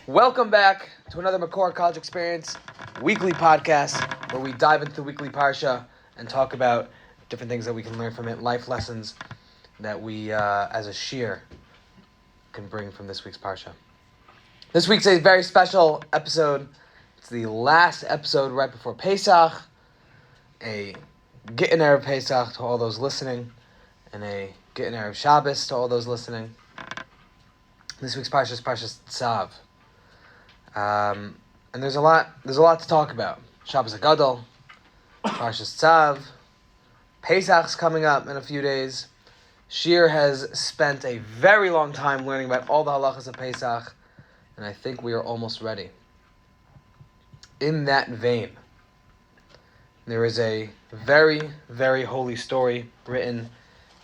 Welcome back to another Makor College Experience weekly podcast where we dive into the weekly Parsha and talk about different things that we can learn from it, life lessons that we, as a shir, can bring from this week's Parsha. This week's a very special episode. It's the last episode right before Pesach, a Gittin Erev Pesach to all those listening, and a Gittin Erev Shabbos to all those listening. This week's Parsha is Parshas Tzav. And there's a lot to talk about. Shabbos HaGadol, Parshas Tzav, Pesach's coming up in a few days. Shir has spent a very long time learning about all the halachas of Pesach, and I think we are almost ready. In that vein, there is a very, very holy story written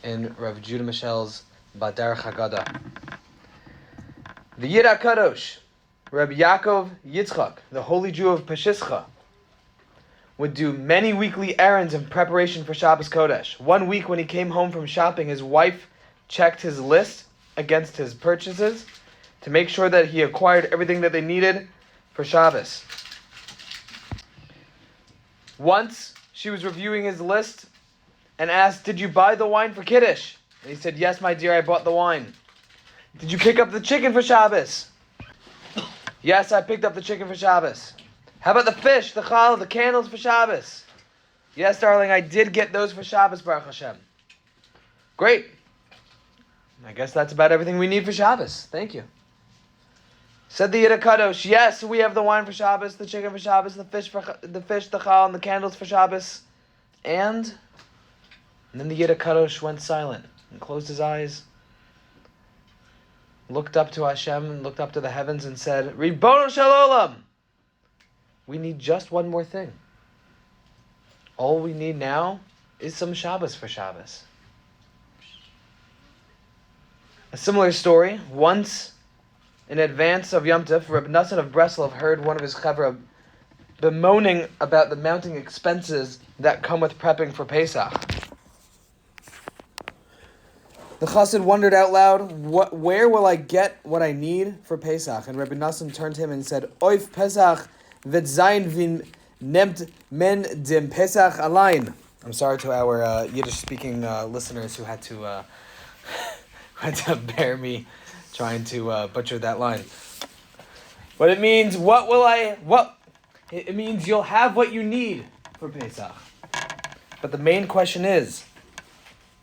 in Rav Judah Michel's Baderech Haggadah. The Yid HaKadosh, Rabbi Yaakov Yitzchak, the holy Jew of Pesach, would do many weekly errands in preparation for Shabbos Kodesh. One week when he came home from shopping, his wife checked his list against his purchases to make sure that he acquired everything that they needed for Shabbos. Once, she was reviewing his list and asked, "Did you buy the wine for Kiddush?" And he said, "Yes, my dear, I bought the wine." "Did you pick up the chicken for Shabbos?" "Yes, I picked up the chicken for Shabbos." "How about the fish, the challah, the candles for Shabbos?" "Yes, darling, I did get those for Shabbos, Baruch Hashem." "Great. I guess that's about everything we need for Shabbos. Thank you." Said the Yid HaKadosh, "Yes, we have the wine for Shabbos, the chicken for Shabbos, the fish, the challah, and the candles for Shabbos." And then the Yid HaKadosh went silent and closed his eyes, looked up to Hashem and looked up to the heavens and said, "Ribono shel olam, we need just one more thing. All we need now is some Shabbos for Shabbos." A similar story, once in advance of Yom Tov, Reb Nassan of Breslov heard one of his chevra bemoaning about the mounting expenses that come with prepping for Pesach. The chassid wondered out loud, where will I get what I need for Pesach? And Rabbi Nassim turned to him and said, "Oif Pesach v'zayin v'in nemt men dim Pesach alain." I'm sorry to our Yiddish-speaking listeners who had to bear me trying to butcher that line. But it means, it means you'll have what you need for Pesach. But the main question is,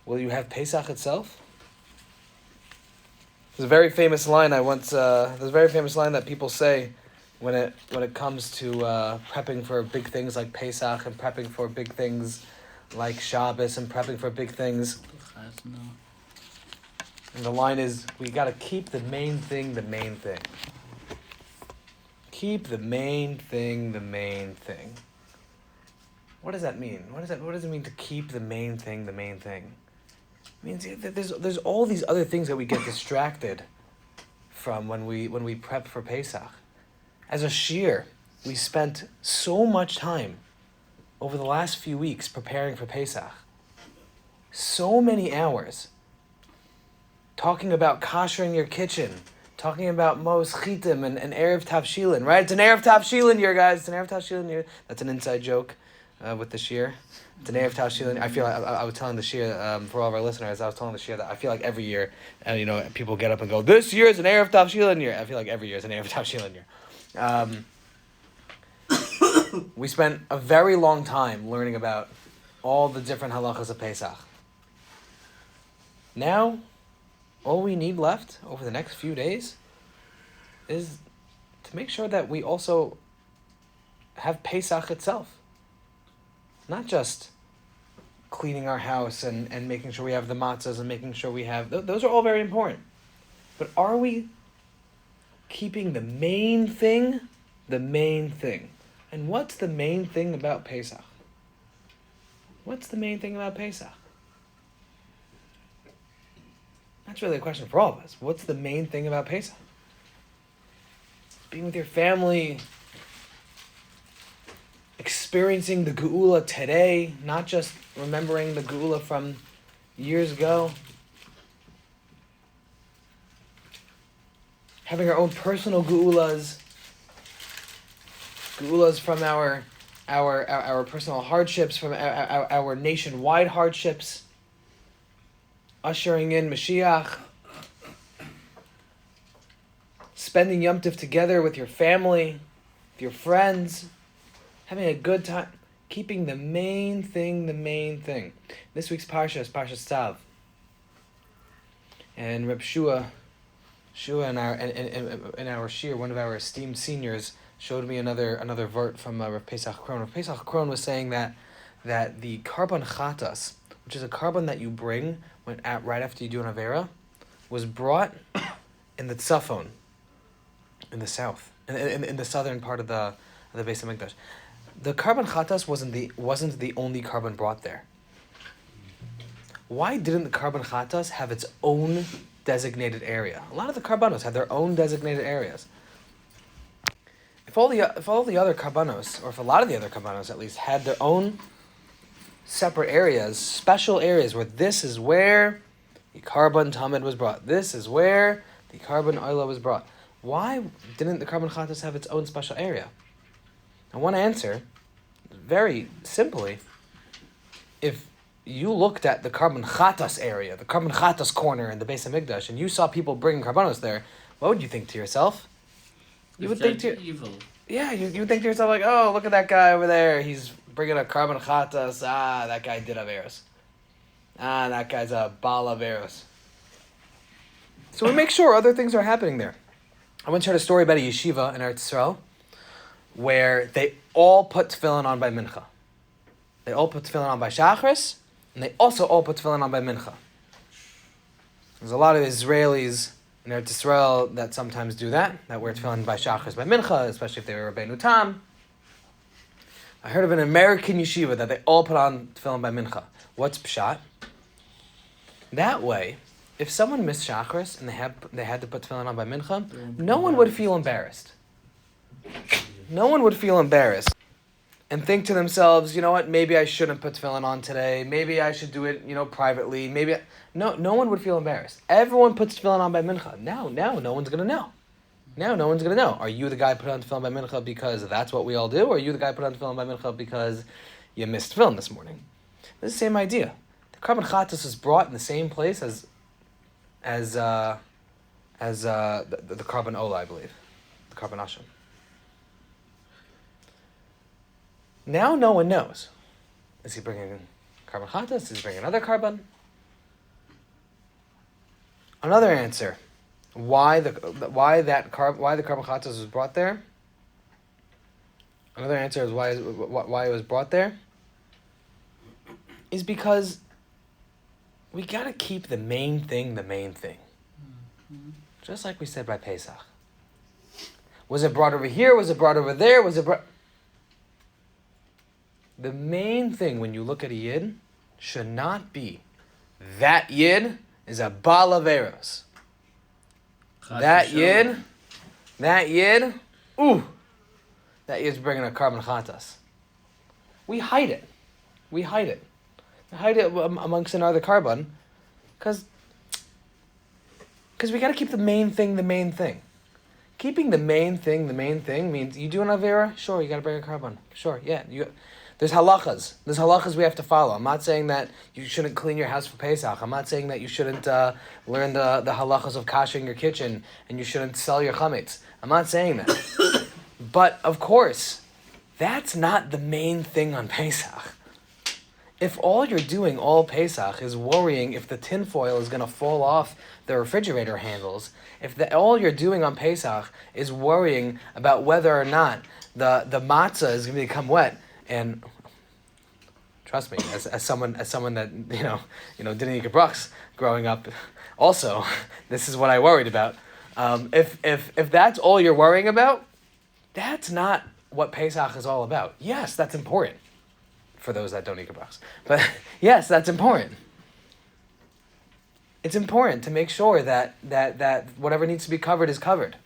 will you have Pesach itself? There's a very famous line there's a very famous line that people say when it comes to prepping for big things like Pesach and prepping for big things like Shabbos and prepping for big things. And the line is, we got to keep the main thing the main thing. Keep the main thing the main thing. What does that mean? What does it mean to keep the main thing the main thing? It means there's all these other things that we get distracted from when we prep for Pesach. As a shir, we spent so much time over the last few weeks preparing for Pesach. So many hours talking about koshering your kitchen, talking about Mos Chitim and Erev Tavshilin, right? It's an Erev Tavshilin year, guys. It's an Erev Tavshilin year. That's an inside joke with the shir. It's an Erev Tavshilin. I feel like I was telling the shir, for all of our listeners, I was telling the shir that I feel like every year, people get up and go, "This year is an Erev Tavshilin year." I feel like every year is an Erev Tavshilin year. We spent a very long time learning about all the different halachas of Pesach. Now, all we need left over the next few days is to make sure that we also have Pesach itself. Not just cleaning our house and making sure we have the matzahs and making sure we have... Those are all very important. But are we keeping the main thing the main thing? And what's the main thing about Pesach? What's the main thing about Pesach? That's really a question for all of us. What's the main thing about Pesach? Being with your family, experiencing the Geula today, not just remembering the Geula from years ago. having our own personal geulas from our personal hardships, from our nationwide hardships, ushering in Mashiach, spending Yom Tov together with your family, with your friends, having a good time, keeping the main thing. This week's Parsha is Parshas Tzav. And Reb Shua in our shir, one of our esteemed seniors, showed me another vert from Rav Pesach Kron. Rav Pesach Kron was saying that the carbon chatas, which is a carbon that you bring right after you do an avera, was brought in the Tzafon, in the south, in the southern part of the Beis Hamikdash. The carbon chatas wasn't the only carbon brought there. Why didn't the carbon chatas have its own designated area? A lot of the carbonos had their own designated areas. If all the other carbonos, or if a lot of the other carbonos at least, had their own separate areas, special areas where this is where the carbon tamid was brought, this is where the carbon oila was brought, why didn't the carbon chatas have its own special area? And one answer, very simply, if you looked at the carbon chatas area, the carbon chatas corner in the Beis Hamikdash, and you saw people bringing carbonos there, what would you think to yourself? You would think to evil. Yeah, you would think to yourself like, oh, look at that guy over there. He's bringing a carbon chatas. That guy did averos. That guy's a bal averos. So we make sure other things are happening there. I once heard a story about a yeshiva in Eretz Yisrael where they all put tefillin on by mincha. They all put tefillin on by shachris, and they also all put tefillin on by mincha. There's a lot of Israelis in Eretz Yisrael that sometimes do that wear tefillin by shachris by mincha, especially if they were Rabbeinu Tam. I heard of an American yeshiva that they all put on tefillin by mincha. What's pshat? That way, if someone missed shachris and they had to put tefillin on by mincha, no one would feel embarrassed. No one would feel embarrassed and think to themselves, you know what, maybe I shouldn't put tefillin on today. Maybe I should do it, privately. No one would feel embarrassed. Everyone puts tefillin on by mincha. Now, no one's going to know. Now, no one's going to know. Are you the guy put on tefillin by mincha because that's what we all do? Or are you the guy put on tefillin by mincha because you missed tefillin this morning? It's the same idea. The carbon chatas is brought in the same place as the carbon ola, I believe. The carbon asham. Now no one knows. Is he bringing carbon chatas? Is he bringing another carbon? Another answer. Why the carbon chatas was brought there? Another answer is why it was brought there is because we gotta keep the main thing. Mm-hmm. Just like we said by Pesach. Was it brought over here? Was it brought over there? The main thing when you look at a yid should not be that yid is a bal averos. That yid, that yid's bringing a carbon chatas. We hide it. We hide it amongst another carbon because we got to keep the main thing. Keeping the main thing means you do an avera, sure, you got to bring a carbon. Sure, yeah, there's halachas. There's halachas we have to follow. I'm not saying that you shouldn't clean your house for Pesach. I'm not saying that you shouldn't learn the halachas of kashering your kitchen and you shouldn't sell your chametz. I'm not saying that. But, of course, that's not the main thing on Pesach. If all you're doing all Pesach is worrying if the tinfoil is going to fall off the refrigerator handles, all you're doing on Pesach is worrying about whether or not the matzah is going to become wet, and trust me, as someone that didn't eat gebrachs growing up, also this is what I worried about. If that's all you're worrying about, that's not what Pesach is all about. Yes, that's important for those that don't eat gebrachs, but yes, that's important. It's important to make sure that whatever needs to be covered is covered.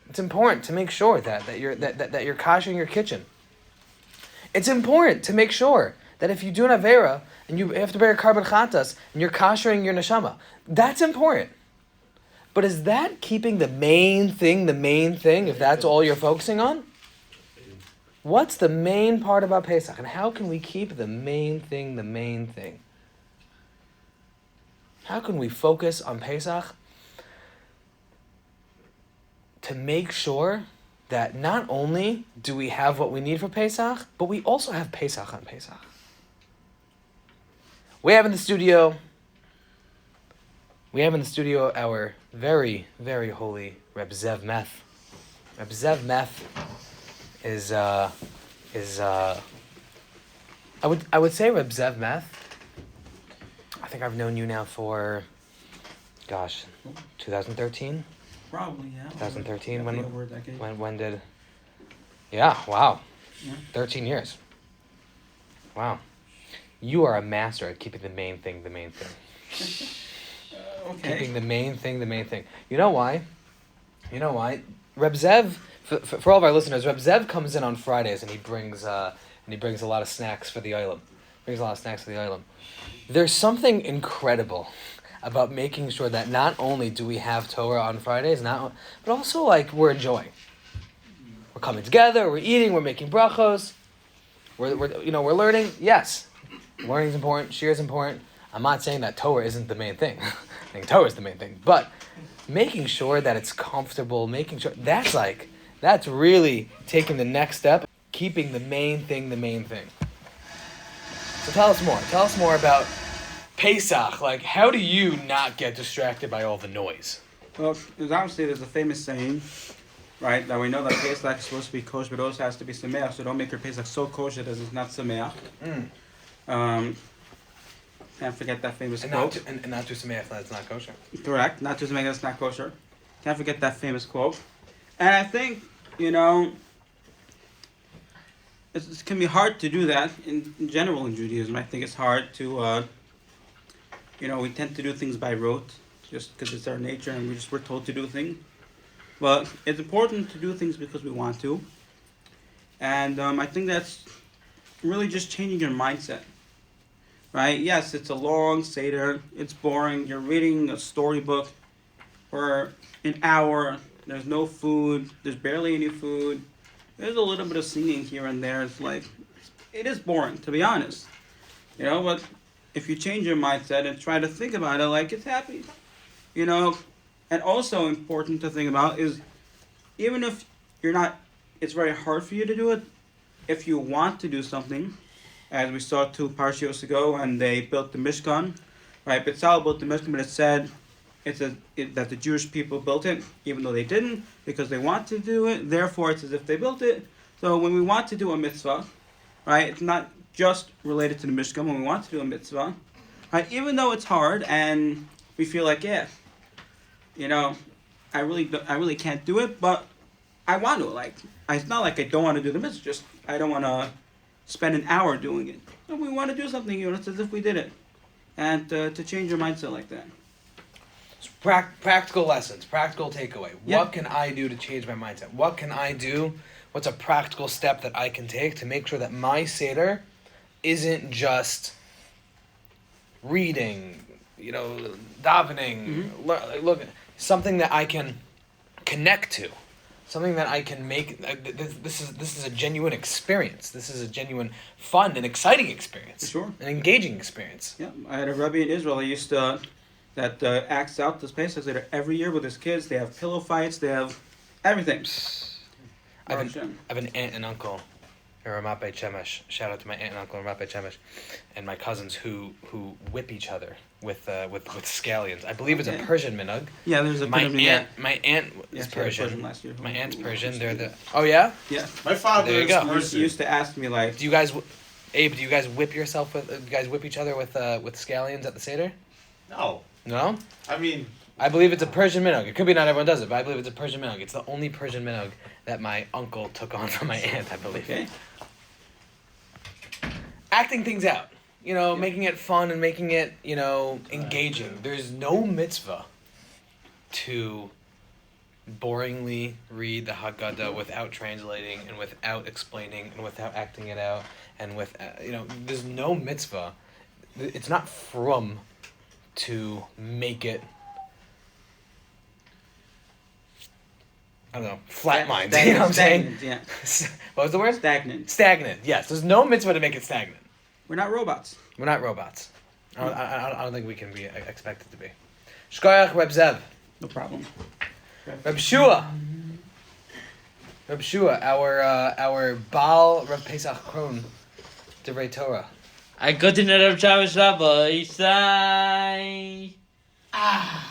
It's important to make sure that you're kashering your kitchen. It's important to make sure that if you do an avera and you have to bear carbon chatas and you're kashering your neshama, that's important. But is that keeping the main thing, if that's all you're focusing on? What's the main part about Pesach? And how can we keep the main thing? How can we focus on Pesach to make sure that not only do we have what we need for Pesach, but we also have Pesach on Pesach? We have in the studio our very, very holy Reb Zev Meth. Reb Zev Meth is I would say Reb Zev Meth. I think I've known you now for 2013. Probably, yeah. 2013. Over a decade. When did? Yeah. Wow. Yeah. 13 years. Wow. You are a master at keeping the main thing the main thing. Okay. Keeping the main thing. You know why? Reb Zev, for all of our listeners, Reb Zev comes in on Fridays and he brings a lot of snacks for the Olam. There's something incredible about making sure that not only do we have Torah on Fridays, but also like we're enjoying. We're coming together, we're eating, we're making brachos, we're learning. Yes, learning's important, shir is important. I'm not saying that Torah isn't the main thing. I think Torah is the main thing, but making sure that it's comfortable, making sure that's really taking the next step, keeping the main thing. So tell us more about Pesach. Like, how do you not get distracted by all the noise? Well, there's a famous saying, right, that we know that Pesach is supposed to be kosher, but also has to be sameach, so don't make your Pesach so kosher that it's not sameach. Can't forget that famous quote. And not too sameach that it's not kosher. Correct, not too sameach that it's not kosher. Can't forget that famous quote. And I think, it can be hard to do that in general in Judaism. I think it's hard to, we tend to do things by rote, just because it's our nature and we're told to do things. But it's important to do things because we want to. And I think that's really just changing your mindset. Right? Yes, it's a long Seder. It's boring. You're reading a storybook for an hour. There's no food. There's barely any food. There's a little bit of singing here and there. It is boring, to be honest. But if you change your mindset and try to think about it like it's happy, and also important to think about is, even if it's very hard for you to do it, if you want to do something, as we saw 2 Parshas ago, and they built the Mishkan, right? Tzav built the Mishkan, but it said that the Jewish people built it, even though they didn't, because they want to do it. Therefore, it's as if they built it. So when we want to do a mitzvah, right, it's not just related to the Mishkan. When we want to do a mitzvah, right, even though it's hard and we feel like, I really can't do it, but I want to. It's not like I don't want to do the mitzvah. Just I don't want to spend an hour doing it. So we want to do something, it's as if we did it. And to change your mindset like that. Practical lessons, practical takeaway. Yeah. What can I do to change my mindset? What can I do? What's a practical step that I can take to make sure that my Seder isn't just reading, davening, look, something that I can connect to, something that I can make. This is a genuine experience. This is a genuine, fun and exciting experience. For sure. An engaging experience. Yeah, I had a rabbi in Israel. He used to that acts out this Pesach Seder every year with his kids. They have pillow fights. They have everything. I have an aunt and uncle in Ramat Beit Shemesh. Shout out to my aunt and uncle in Ramat Beit Shemesh, and my cousins who whip each other with scallions. I believe it's a Persian minhag. Yeah, there's a My aunt is Persian. Last year. My aunt's Persian. They're the. Oh yeah. Yeah. My father There you is go. Persian. He used to ask me like. Do you guys, Abe? Do you guys whip yourself with? Do you guys whip each other with scallions at the Seder? No. No. I mean, I believe it's a Persian minhag. It could be not everyone does it, but I believe it's a Persian minhag. It's the only Persian minhag that my uncle took on from my aunt, I believe. Okay. Acting things out, making it fun and making it, engaging. There's no mitzvah to boringly read the Haggadah without translating and without explaining and without acting it out and there's no mitzvah. It's not from to make it I don't know, flatlined. You know what I'm saying? Yeah. What was the word? Stagnant. Stagnant. Yes. There's no mitzvah to make it stagnant. We're not robots. We're not robots. I don't think we can be expected to be. Shkoyach Reb Zev. No problem. Reb Shua. Reb Shua, our Baal Reb Pesach Kron, Divrei Torah. I got in Reb Shabbos Rabbi Isai. I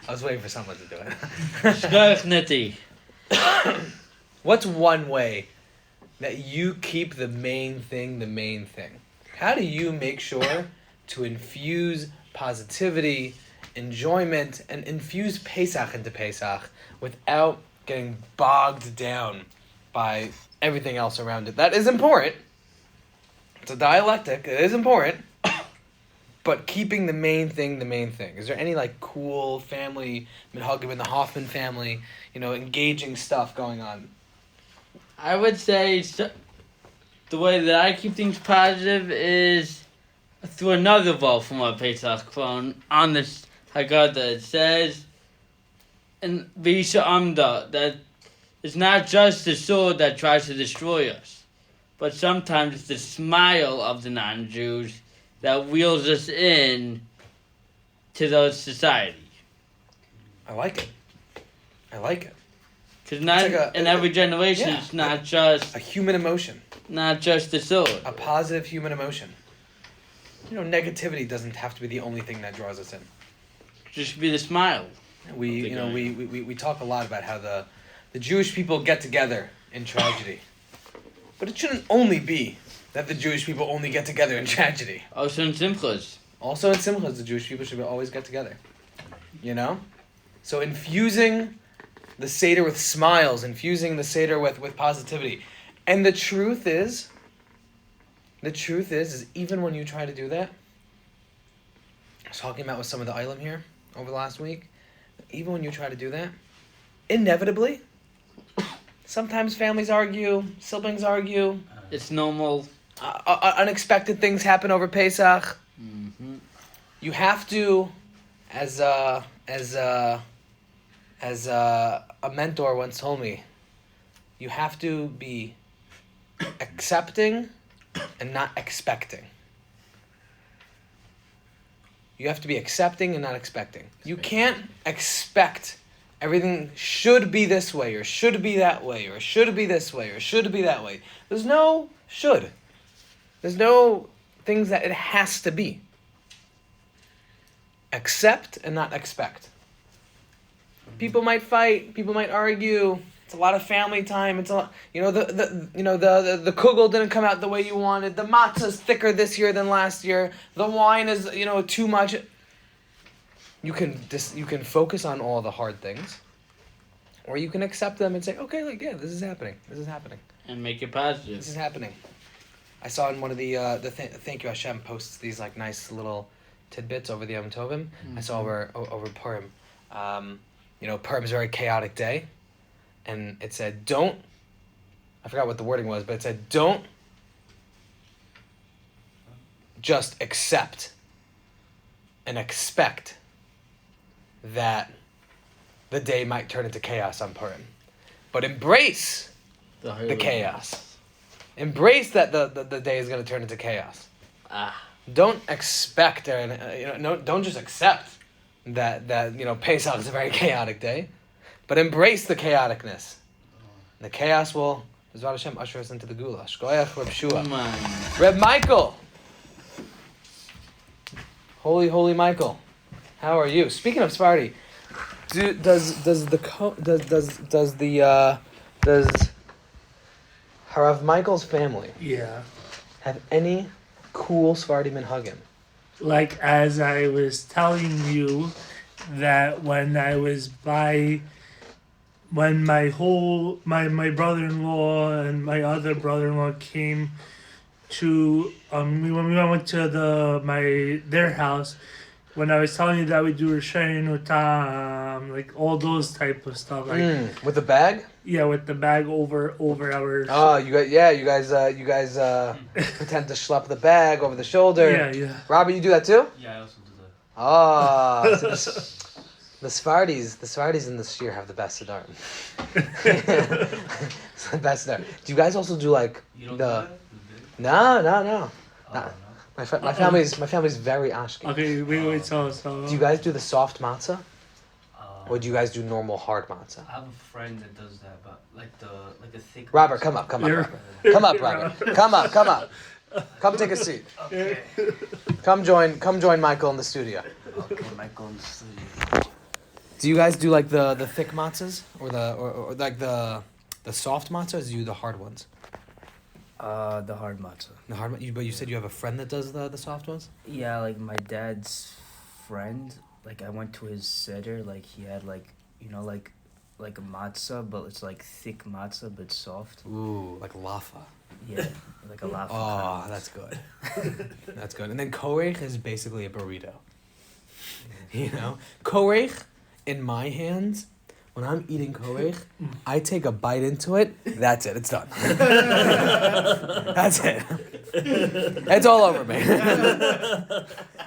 was waiting for someone to do it. Shkoyach Neti. What's one way that you keep the main thing the main thing? How do you make sure to infuse positivity, enjoyment, and infuse Pesach into Pesach without getting bogged down by everything else around it? That is important. It's a dialectic. It is important. But keeping the main thing the main thing. Is there any like cool family, minhagim in the Hoffman family, engaging stuff going on? I would say the way that I keep things positive is through another vault from our Pesach phone on this Haggadah. It says in Visha Amda that it's not just the sword that tries to destroy us, but sometimes it's the smile of the non-Jews that wheels us in to those society. I like it. Because in every generation, it's not just a human emotion. Not just the sword. A positive human emotion. Negativity doesn't have to be the only thing that draws us in. Just be the smile. We talk a lot about how the Jewish people get together in tragedy. But it shouldn't only be that the Jewish people only get together in tragedy. Also in Simchas. The Jewish people should always get together. So infusing the Seder with smiles, infusing the Seder with positivity. And the truth is even when you try to do that, I was talking about with some of the Eilim here over the last week, even when you try to do that, inevitably, sometimes families argue, siblings argue. It's normal. Unexpected things happen over Pesach. Mm-hmm. You have to, as a mentor once told me, you have to be accepting and not expecting. You have to be accepting and not expecting. You can't expect everything should be this way or should be that way or should be this way or should be that way. There's no should. There's no things that it has to be. Accept and not expect. People might fight. People might argue. It's a lot of family time. It's a lot. The kugel didn't come out the way you wanted. The matzah's thicker this year than last year. The wine is too much. You can focus on all the hard things, or you can accept them and say, okay, this is happening. And make it positive. This is happening. I saw in one of the Thank You Hashem posts these like nice little tidbits over the Yom Tovim. Mm-hmm. I saw over Purim. Purim's a very chaotic day, and it said I forgot what the wording was, but it said don't just accept and expect that the day might turn into chaos on Purim, but embrace the chaos. Embrace that the day is going to turn into chaos. Don't expect don't just accept that Pesach is a very chaotic day, but embrace the chaoticness. The chaos will, Bezrat Hashem, usher us into the Gula. Shkoyach Reb Shua. Reb Michael. Holy Michael. How are you? Speaking of Sephardi, does Harav Michael's family have any cool Sephardi minhagim? Like as I was telling you, that when my brother-in-law and my other brother-in-law came to when we went to their house, when I was telling you that we do Rishayim Utam, like all those type of stuff, like with the bag. Yeah, with the bag over our. Oh, you guys pretend to schlep the bag over the shoulder. Yeah. Robert, you do that too? Yeah, I also do that. The Sfardis in this year have the best Siddharm. It's the best Siddharm. Do you guys also do like the? No. Nah. My family's very Ashki. Okay, wait. So. Do you guys do the soft matzah, or do you guys do normal hard matzah? I have a friend that does that, but like the thick. Robert, come up, Robert. Come up, Robert. Come up. Come take a seat. Okay. Come join Michael in the studio. Okay, Michael in the studio. Do you guys do like the thick matzahs or like the soft matzahs? Or do you do the hard ones? The hard matzah. The hard, but you said you have a friend that does the soft ones. Yeah, like my dad's friend. Like I went to his seder. Like he had like a matzah, but it's like thick matzah but soft. Ooh, like lafa. Yeah, like a lava. Oh, that's good. That's good. And then korech is basically a burrito. You know, korech in my hands. When I'm eating korech, I take a bite into it. That's it. It's done. That's it. It's all over me.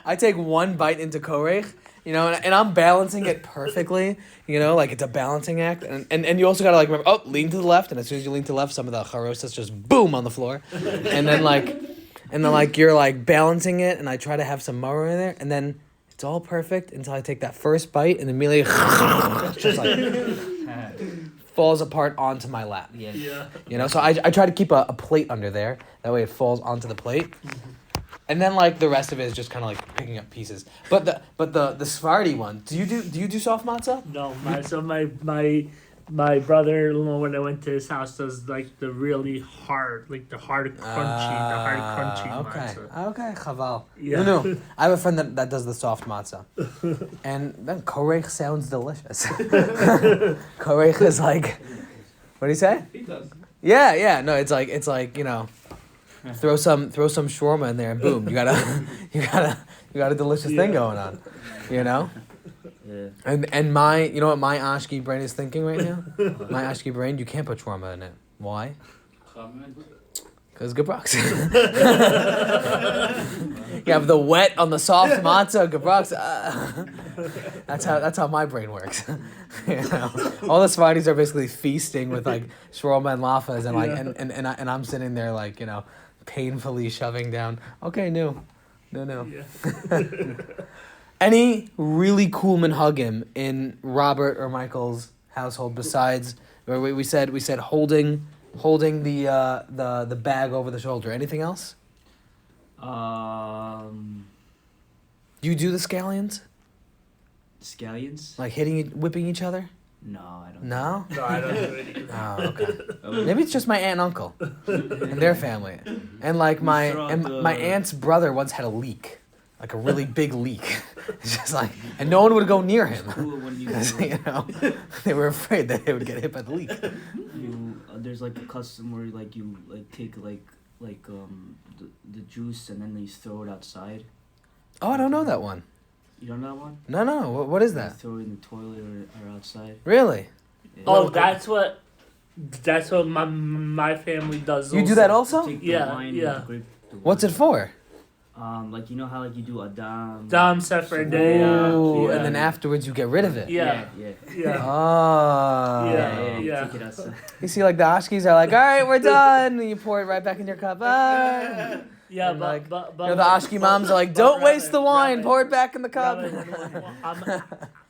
I take one bite into korech, and I'm balancing it perfectly. Like it's a balancing act. And you also gotta like remember, lean to the left. And as soon as you lean to the left, some of the charosas just boom on the floor. And then you're like balancing it. And I try to have some maror in there. And then it's all perfect until I take that first bite and immediately just like falls apart onto my lap. Yeah. So I try to keep a plate under there. That way it falls onto the plate. And then like the rest of it is just kind of like picking up pieces. But the Sephardi one, do you do soft matzah? No, my brother-in-law, when I went to his house, does like the really hard, like the hard crunchy matzah. Okay, chaval. Yeah. No. I have a friend that does the soft matzah. And then korech sounds delicious. Korech is like, what do you say? He does. Yeah. No, it's like throw some shawarma in there and boom, you got a delicious thing going on. Yeah. And my, you know what my Ashki brain is thinking right now? My Ashki brain, you can't put shawarma in it. Why? Because Gebrocks. You have the wet on the soft matzah, Gebrocks. That's how my brain works. All the Sfardis are basically feasting with like shawarma and lafas and like and I'm sitting there like painfully shoving down. Okay, no. Yeah. Any really cool minhagim in Robert or Michael's household besides where we said holding the bag over the shoulder. Anything else? You do the scallions? Scallions? Like whipping each other? No, I don't. No? No, I don't do it either. Oh, okay. Maybe it's just my aunt and uncle and their family. And like my aunt's brother once had a leak. Like a really big leak. It's just like, and no one would go near him. They were afraid that they would get hit by the leak. There's like a custom where like you like take the juice and then you throw it outside. Oh, I don't know that one. You don't know that one? No. What is that? You throw it in the toilet or outside. Really? Yeah. Oh, that's what my family does. You do that also? Take the Yeah, wine yeah. with the grape. What's it for? Like you know how like you do Adam. Dam Sefer Day. Ooh, Yeah. and then afterwards you get rid of it. Yeah. Yeah. Oh. Yeah. Take it outside. You see, like the Ashkis are like, all right, we're done. And you pour it right back in your cup. Yeah, And, but the Ashki moms are like, don't waste the wine. Pour it back in the cup.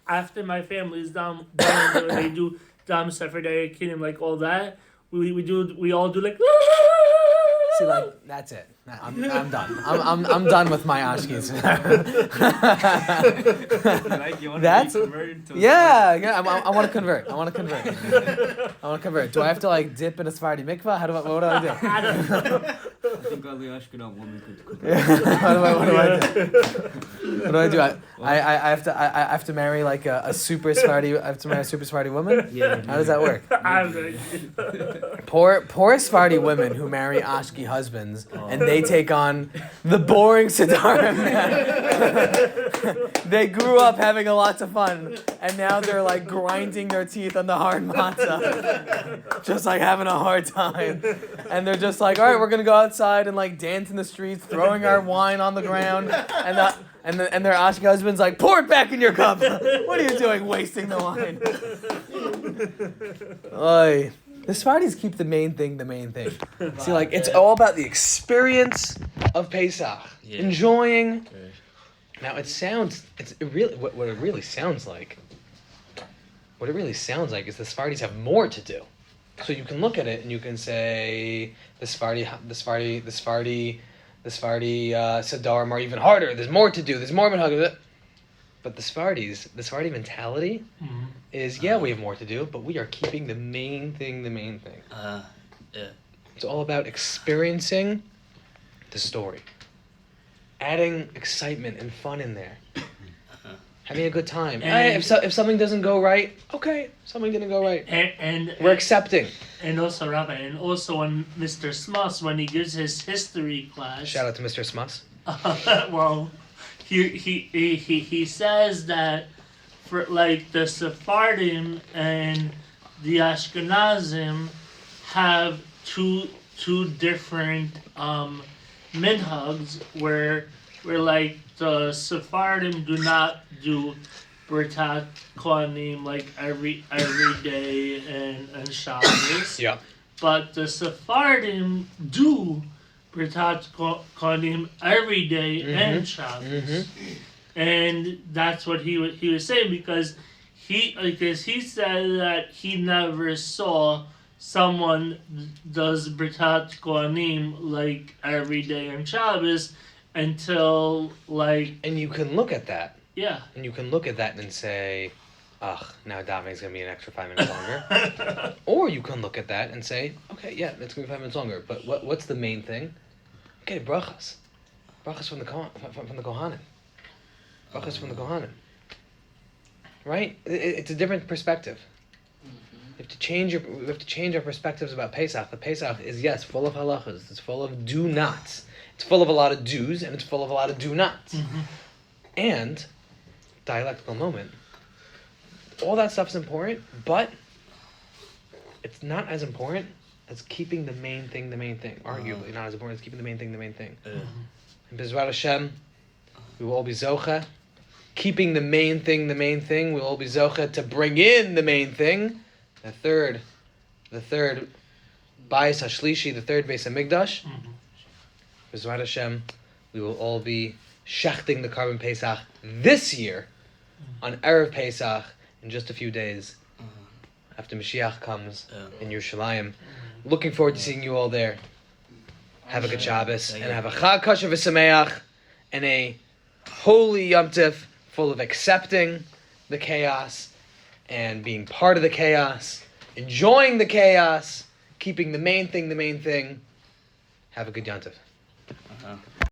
After my family is done, they do Dam Sefer Day, Kingdom, like all that. We all do like. See, like that's it. I'm done. I'm done with my Ashkis. That's yeah. I want to convert. I want to convert. Do I have to like dip in a Sephardi mikvah? What do I do? I think only Ashkenaz women could cook. What do I do? I have to marry like a super Sephardi. I have to marry a super Sephardi woman. Yeah. How does that work? Poor Sephardi women who marry Ashki husbands and they take on the boring Siddharim. They grew up having lots of fun and now they're like grinding their teeth on the hard matzah, just like having a hard time. And they're just like, all right, we're gonna go outside and like dance in the streets, throwing our wine on the ground. And And their Ashkenaz husband's like, pour it back in your cup. What are you doing, wasting the wine? Oy. The Sfardi's keep the main thing. See, like, it's all about the experience of Pesach. Yeah. Enjoying. Now, what it really sounds like is the Sfardis have more to do. So you can look at it and you can say the Sfardi Sadarim are even harder. There's more to do. There's more minhag. But the Sfardi mentality is, we have more to do, but we are keeping the main thing. Yeah. It's all about experiencing the story, adding excitement and fun in there, having a good time. If something doesn't go right, okay, something didn't go right. And We're accepting. And also, Rabbi, when Mr. Smuss, when he gives his history class, Shout out to Mr. Smuss. well, he says that for like the Sephardim and the Ashkenazim have two different minhags where like the Sephardim do not do Birtat Kohanim like every day and Shabbos. Yeah. But the Sephardim do Birtat Kohanim every day and Shabbos. And that's what he was saying because he said that he never saw someone does Birtat Kohanim like every day on Shabbos until like. And you can look at that. Yeah. And you can look at that and say, now davening's going to be an extra 5 minutes longer. Or you can look at that and say, okay, yeah, it's going to be 5 minutes longer. But what's the main thing? Okay, brachas. Brachas from the Kohanim. Brachas from the Kohanim. Right? It's a different perspective. We have to change our perspectives about Pesach. The Pesach is, yes, full of halachas. It's full of do-nots. It's full of a lot of do's and it's full of a lot of do-nots. And, dialectical moment, all that stuff's important, but it's not as important as keeping the main thing. Arguably not as important as keeping the main thing. And Bezrat Hashem, we will all be zocha. Keeping the main thing, we will all be zocha to bring in the main thing. The third Bayis HaShlishi, the third Beis HaMikdash. Bezrat Hashem, we will all be shechting the Carbon Pesach this year on Erev Pesach in just a few days after Mashiach comes in Yerushalayim. Looking forward to seeing you all there. Have a good Shabbos and have a Chag Kosher V'Sameach and a holy Yom Tif full of accepting the chaos and being part of the chaos, enjoying the chaos, keeping the main thing. Have a good Yom Tif.